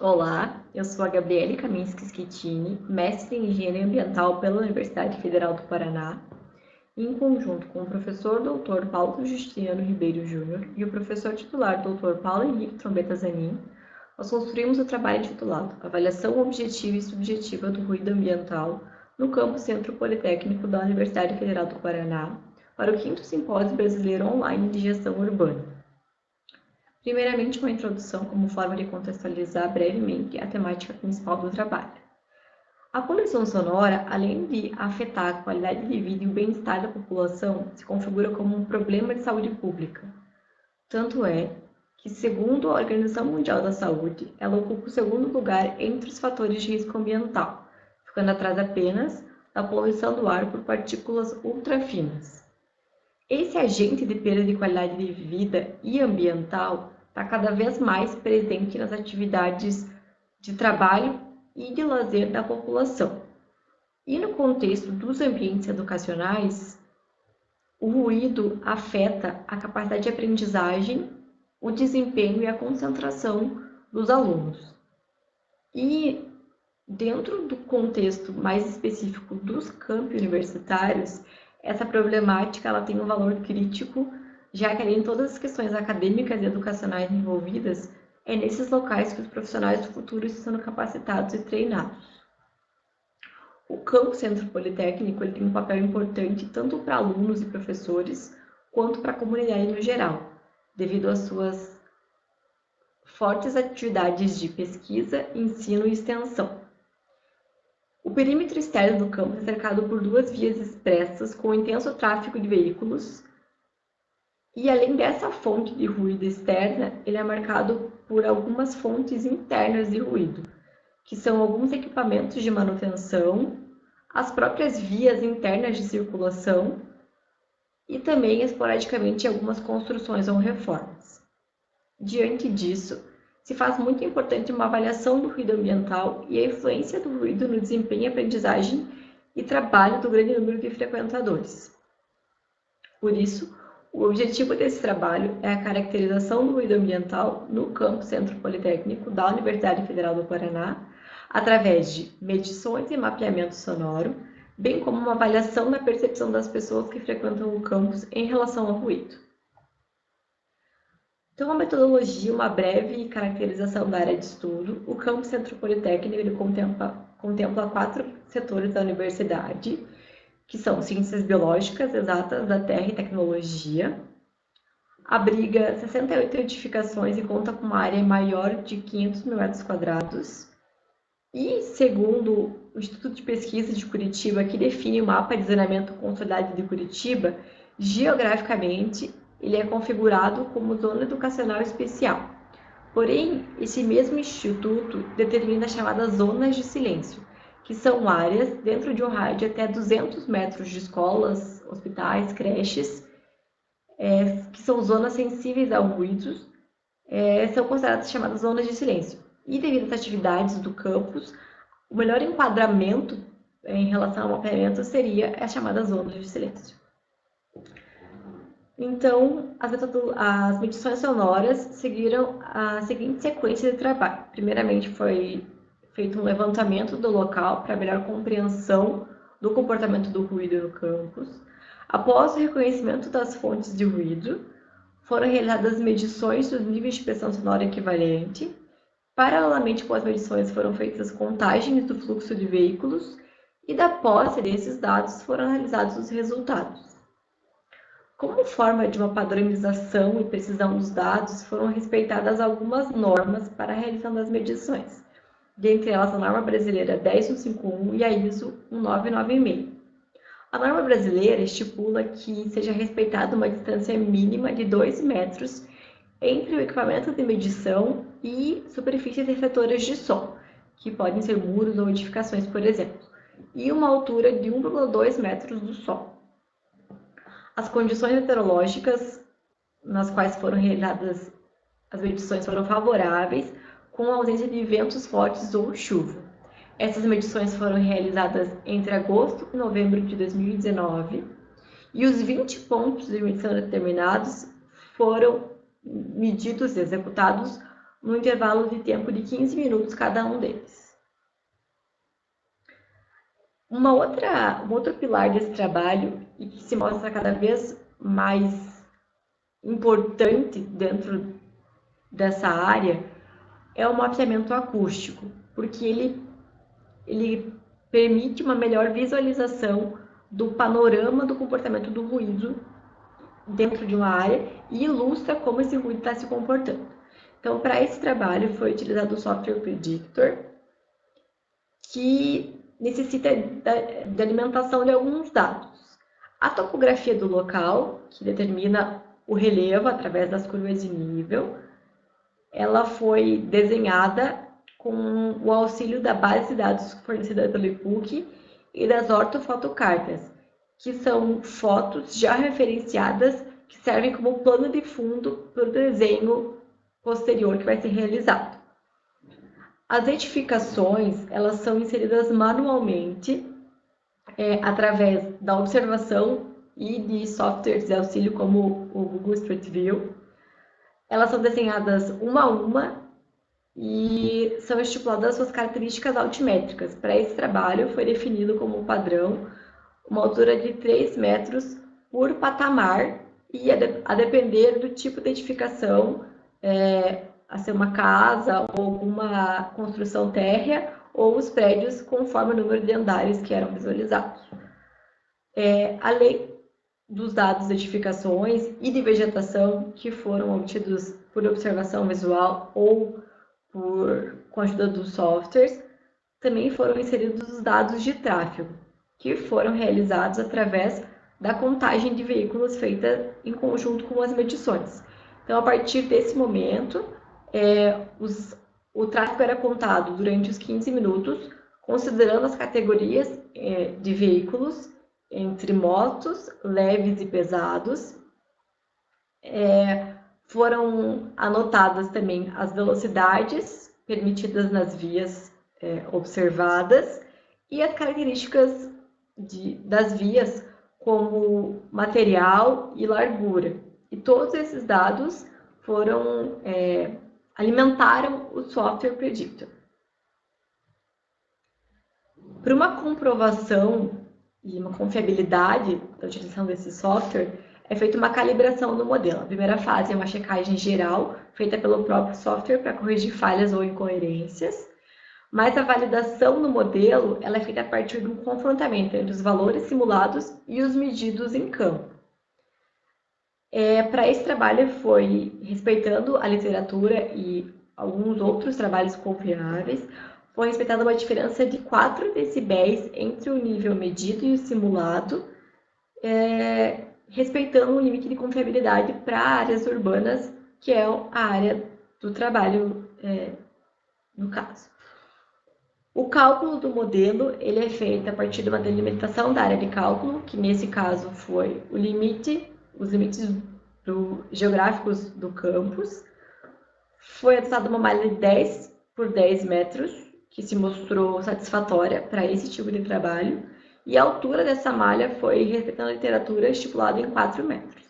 Olá, eu sou a Gabriele Kaminski Schettini, mestre em Engenharia Ambiental pela Universidade Federal do Paraná, e em conjunto com o professor Dr. Paulo Justiniano Ribeiro Júnior e o professor titular Dr. Paulo Henrique Trombeta Zanin, nós construímos o trabalho intitulado Avaliação Objetiva e Subjetiva do Ruído Ambiental no Campus Centro Politécnico da Universidade Federal do Paraná para o 5º Simpósio Brasileiro Online de Gestão Urbana. Primeiramente, uma introdução como forma de contextualizar brevemente a temática principal do trabalho. A poluição sonora, além de afetar a qualidade de vida e o bem-estar da população, se configura como um problema de saúde pública. Tanto é que, segundo a Organização Mundial da Saúde, ela ocupa o segundo lugar entre os fatores de risco ambiental, ficando atrás apenas da poluição do ar por partículas ultrafinas. Esse agente de perda de qualidade de vida e ambiental está cada vez mais presente nas atividades de trabalho e de lazer da população. E no contexto dos ambientes educacionais, o ruído afeta a capacidade de aprendizagem, o desempenho e a concentração dos alunos. E dentro do contexto mais específico dos campi universitários, essa problemática ela tem um valor crítico, já que além de todas as questões acadêmicas e educacionais envolvidas, é nesses locais que os profissionais do futuro estão sendo capacitados e treinados. O Campus Centro Politécnico ele tem um papel importante tanto para alunos e professores, quanto para a comunidade no geral, devido às suas fortes atividades de pesquisa, ensino e extensão. O perímetro externo do campus é cercado por 2 vias expressas com intenso tráfego de veículos e, além dessa fonte de ruído externa, ele é marcado por algumas fontes internas de ruído, que são alguns equipamentos de manutenção, as próprias vias internas de circulação e também, esporadicamente, algumas construções ou reformas. Diante disso, se faz muito importante uma avaliação do ruído ambiental e a influência do ruído no desempenho, aprendizagem e trabalho do grande número de frequentadores. Por isso, o objetivo desse trabalho é a caracterização do ruído ambiental no Campus Centro Politécnico da Universidade Federal do Paraná, através de medições e mapeamento sonoro, bem como uma avaliação da percepção das pessoas que frequentam o campus em relação ao ruído. Então, a metodologia, uma breve caracterização da área de estudo. O Campus Centro Politécnico ele contempla 4 setores da universidade, que são ciências biológicas, exatas, da terra e tecnologia. Abriga 68 edificações e conta com uma área maior de 500 mil metros quadrados. E, segundo o Instituto de Pesquisa de Curitiba, que define o mapa de zonamento consolidado de Curitiba, geograficamente, ele é configurado como zona educacional especial. Porém, esse mesmo instituto determina as chamadas zonas de silêncio, que são áreas dentro de um raio de até 200 metros de escolas, hospitais, creches, que são zonas sensíveis ao ruído, são consideradas chamadas zonas de silêncio. E devido às atividades do campus, o melhor enquadramento em relação ao mapeamento seria as chamadas zonas de silêncio. Então, as medições sonoras seguiram a seguinte sequência de trabalho. Primeiramente, foi feito um levantamento do local para melhor compreensão do comportamento do ruído no campus. Após o reconhecimento das fontes de ruído, foram realizadas medições dos níveis de pressão sonora equivalente. Paralelamente com as medições, foram feitas contagens do fluxo de veículos e, da posse desses dados, foram analisados os resultados. Como forma de uma padronização e precisão dos dados, foram respeitadas algumas normas para a realização das medições, dentre elas a norma brasileira 10151 e a ISO 1996. A norma brasileira estipula que seja respeitada uma distância mínima de 2 metros entre o equipamento de medição e superfícies refletoras de som, que podem ser muros ou edificações, por exemplo, e uma altura de 1,2 metros do solo. As condições meteorológicas nas quais foram realizadas as medições foram favoráveis, com a ausência de ventos fortes ou chuva. Essas medições foram realizadas entre agosto e novembro de 2019 e os 20 pontos de medição determinados foram medidos e executados no intervalo de tempo de 15 minutos cada um deles. Um outro pilar desse trabalho, e que se mostra cada vez mais importante dentro dessa área, é o mapeamento acústico, porque ele permite uma melhor visualização do panorama do comportamento do ruído dentro de uma área e ilustra como esse ruído está se comportando. Então, para esse trabalho foi utilizado o software Predictor, que necessita de alimentação de alguns dados. A topografia do local, que determina o relevo através das curvas de nível, ela foi desenhada com o auxílio da base de dados fornecida pelo IPUC e das ortofotocartas, que são fotos já referenciadas que servem como plano de fundo para o desenho posterior que vai ser realizado. As edificações, elas são inseridas manualmente através da observação e de softwares de auxílio como o Google Street View. Elas são desenhadas uma a uma e são estipuladas suas características altimétricas. Para esse trabalho foi definido como padrão uma altura de 3 metros por patamar e a depender do tipo de edificação, a ser uma casa ou alguma construção térrea ou os prédios conforme o número de andares que eram visualizados. Além dos dados de edificações e de vegetação que foram obtidos por observação visual ou com a ajuda dos softwares, também foram inseridos os dados de tráfego, que foram realizados através da contagem de veículos feita em conjunto com as medições. Então, a partir desse momento, o tráfego era contado durante os 15 minutos, considerando as categorias de veículos entre motos, leves e pesados. Foram anotadas também as velocidades permitidas nas vias observadas e as características das vias, como material e largura. E todos esses dados alimentaram o software Predictor. Para uma comprovação e uma confiabilidade da utilização desse software, é feita uma calibração do modelo. A primeira fase é uma checagem geral, feita pelo próprio software para corrigir falhas ou incoerências, mas a validação do modelo ela é feita a partir de um confrontamento entre os valores simulados e os medidos em campo. Para esse trabalho foi respeitando a literatura e alguns outros trabalhos confiáveis, foi respeitada uma diferença de 4 decibéis entre o nível medido e o simulado, respeitando um limite de confiabilidade para áreas urbanas, que é a área do trabalho no caso. O cálculo do modelo ele é feito a partir de uma delimitação da área de cálculo, que nesse caso foi os limites geográficos do campus. Foi adotada uma malha de 10 por 10 metros, que se mostrou satisfatória para esse tipo de trabalho, e a altura dessa malha foi respeitando a literatura estipulada em 4 metros.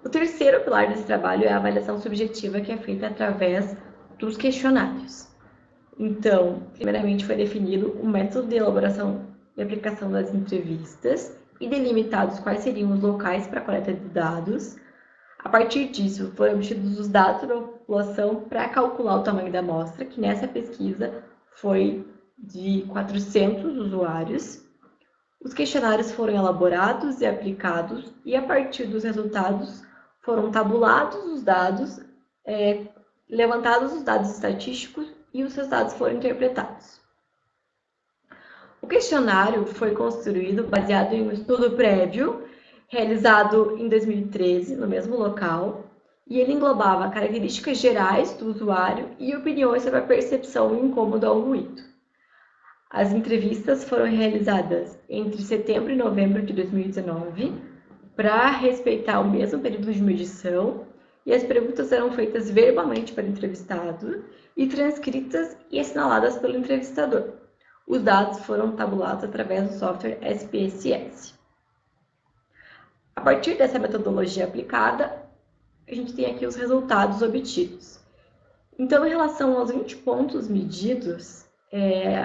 O terceiro pilar desse trabalho é a avaliação subjetiva, que é feita através dos questionários. Então, primeiramente foi definido o método de elaboração e aplicação das entrevistas e delimitados quais seriam os locais para a coleta de dados. A partir disso, foram obtidos os dados da população para calcular o tamanho da amostra, que nessa pesquisa foi de 400 usuários. Os questionários foram elaborados e aplicados, e a partir dos resultados foram tabulados os dados, levantados os dados estatísticos e os resultados foram interpretados. O questionário foi construído baseado em um estudo prévio, realizado em 2013, no mesmo local, e ele englobava características gerais do usuário e opiniões sobre a percepção e incômodo ao ruído. As entrevistas foram realizadas entre setembro e novembro de 2019, para respeitar o mesmo período de medição, e as perguntas eram feitas verbalmente para o entrevistado e transcritas e assinaladas pelo entrevistador. Os dados foram tabulados através do software SPSS. A partir dessa metodologia aplicada, a gente tem aqui os resultados obtidos. Então, em relação aos 20 pontos medidos,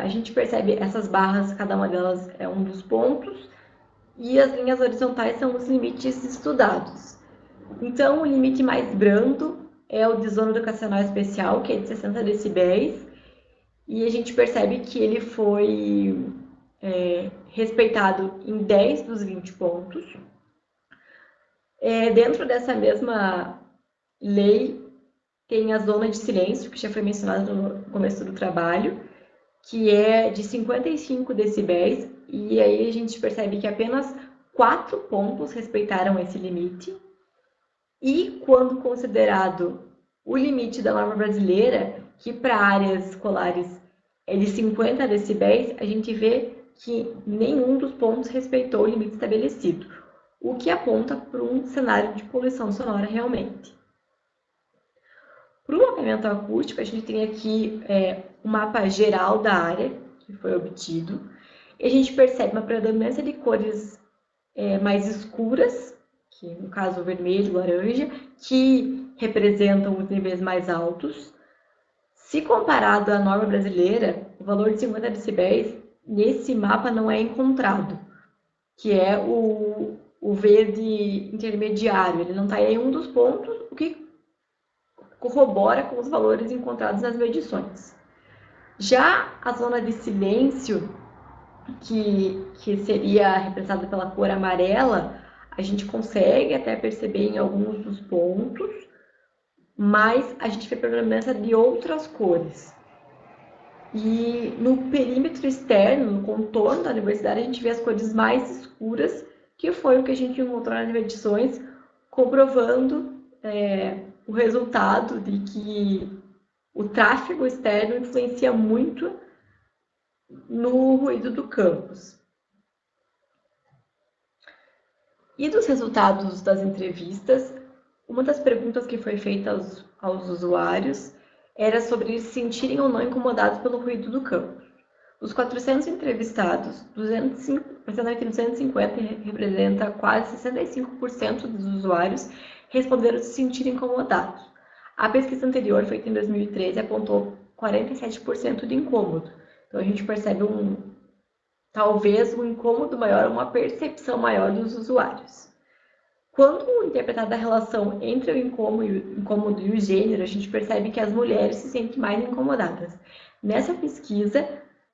a gente percebe essas barras, cada uma delas é um dos pontos, e as linhas horizontais são os limites estudados. Então, o limite mais brando é o de zona educacional especial, que é de 60 decibéis, e a gente percebe que ele foi respeitado em 10 dos 20 pontos. Dentro dessa mesma lei, tem a zona de silêncio, que já foi mencionada no começo do trabalho, que é de 55 decibéis, e aí a gente percebe que apenas 4 pontos respeitaram esse limite. E quando considerado o limite da norma brasileira, que para áreas escolares é de 50 decibéis, a gente vê que nenhum dos pontos respeitou o limite estabelecido, o que aponta para um cenário de poluição sonora realmente. Para o mapeamento acústico, a gente tem aqui um mapa geral da área que foi obtido, e a gente percebe uma predominância de cores mais escuras, que no caso o vermelho, laranja, que representam os níveis mais altos. Se comparado à norma brasileira, o valor de 50 decibéis nesse mapa não é encontrado, que é o verde intermediário. Ele não está em um dos pontos, o que corrobora com os valores encontrados nas medições. Já a zona de silêncio, que seria representada pela cor amarela, a gente consegue até perceber em alguns dos pontos, mas a gente vê predominância de outras cores. E no perímetro externo, no contorno da universidade, a gente vê as cores mais escuras, que foi o que a gente encontrou nas medições, comprovando o resultado de que o tráfego externo influencia muito no ruído do campus. E dos resultados das entrevistas, uma das perguntas que foi feita aos usuários era sobre eles se sentirem ou não incomodados pelo ruído do campus. Dos 400 entrevistados, 250 representa quase 65% dos usuários responderam se sentirem incomodados. A pesquisa anterior, feita em 2013, apontou 47% de incômodo. Então a gente percebe talvez um incômodo maior, uma percepção maior dos usuários. Quando interpretada a relação entre o incômodo e o gênero, a gente percebe que as mulheres se sentem mais incomodadas. Nessa pesquisa,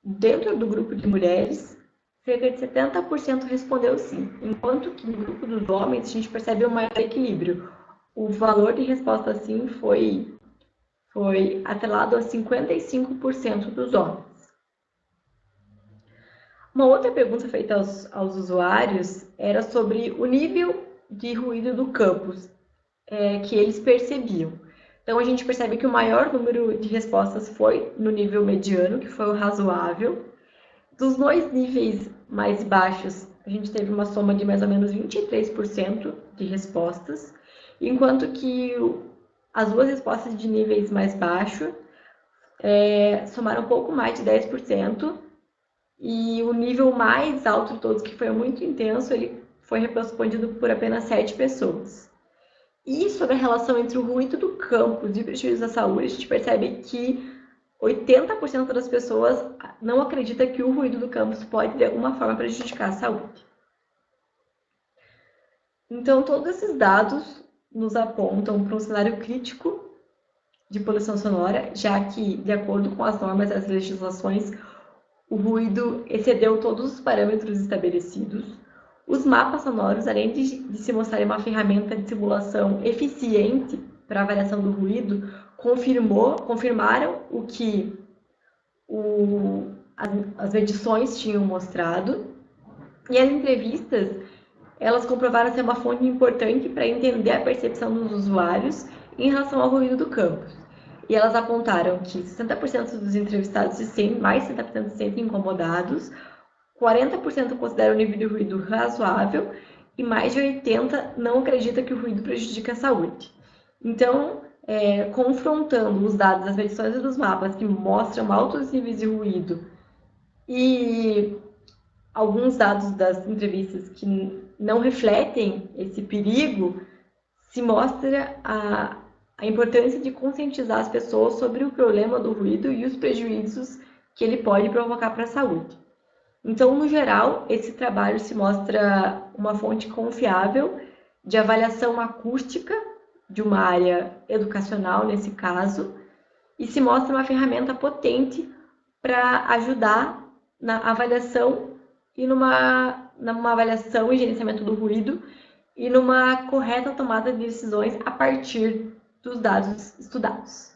dentro do grupo de mulheres, cerca de 70% respondeu sim, enquanto que no grupo dos homens a gente percebe um maior equilíbrio. O valor de resposta sim foi atrelado a 55% dos homens. Uma outra pergunta feita aos usuários era sobre o nível de ruído do campus que eles percebiam. Então, a gente percebe que o maior número de respostas foi no nível mediano, que foi o razoável. Dos 2 níveis mais baixos, a gente teve uma soma de mais ou menos 23% de respostas, enquanto que as 2 respostas de níveis mais baixos somaram um pouco mais de 10%, e o nível mais alto de todos, que foi muito intenso, ele foi respondido por apenas 7 pessoas. E sobre a relação entre o ruído do campus e o prejuízo da saúde, a gente percebe que 80% das pessoas não acredita que o ruído do campus pode, de alguma forma, prejudicar a saúde. Então, todos esses dados nos apontam para um cenário crítico de poluição sonora, já que, de acordo com as normas e as legislações, o ruído excedeu todos os parâmetros estabelecidos. Os mapas sonoros, além de se mostrarem uma ferramenta de simulação eficiente para a avaliação do ruído, confirmaram o que as medições tinham mostrado. E as entrevistas, elas comprovaram ser uma fonte importante para entender a percepção dos usuários em relação ao ruído do campus. E elas apontaram que 60% dos entrevistados mais de 60% se sentem incomodados, 40% consideram o nível de ruído razoável e mais de 80% não acreditam que o ruído prejudica a saúde. Então, confrontando os dados das medições e dos mapas que mostram altos níveis de ruído e alguns dados das entrevistas que não refletem esse perigo, se mostra a importância de conscientizar as pessoas sobre o problema do ruído e os prejuízos que ele pode provocar para a saúde. Então, no geral, esse trabalho se mostra uma fonte confiável de avaliação acústica de uma área educacional, nesse caso, e se mostra uma ferramenta potente para ajudar na avaliação e numa avaliação e gerenciamento do ruído e numa correta tomada de decisões a partir dos dados estudados.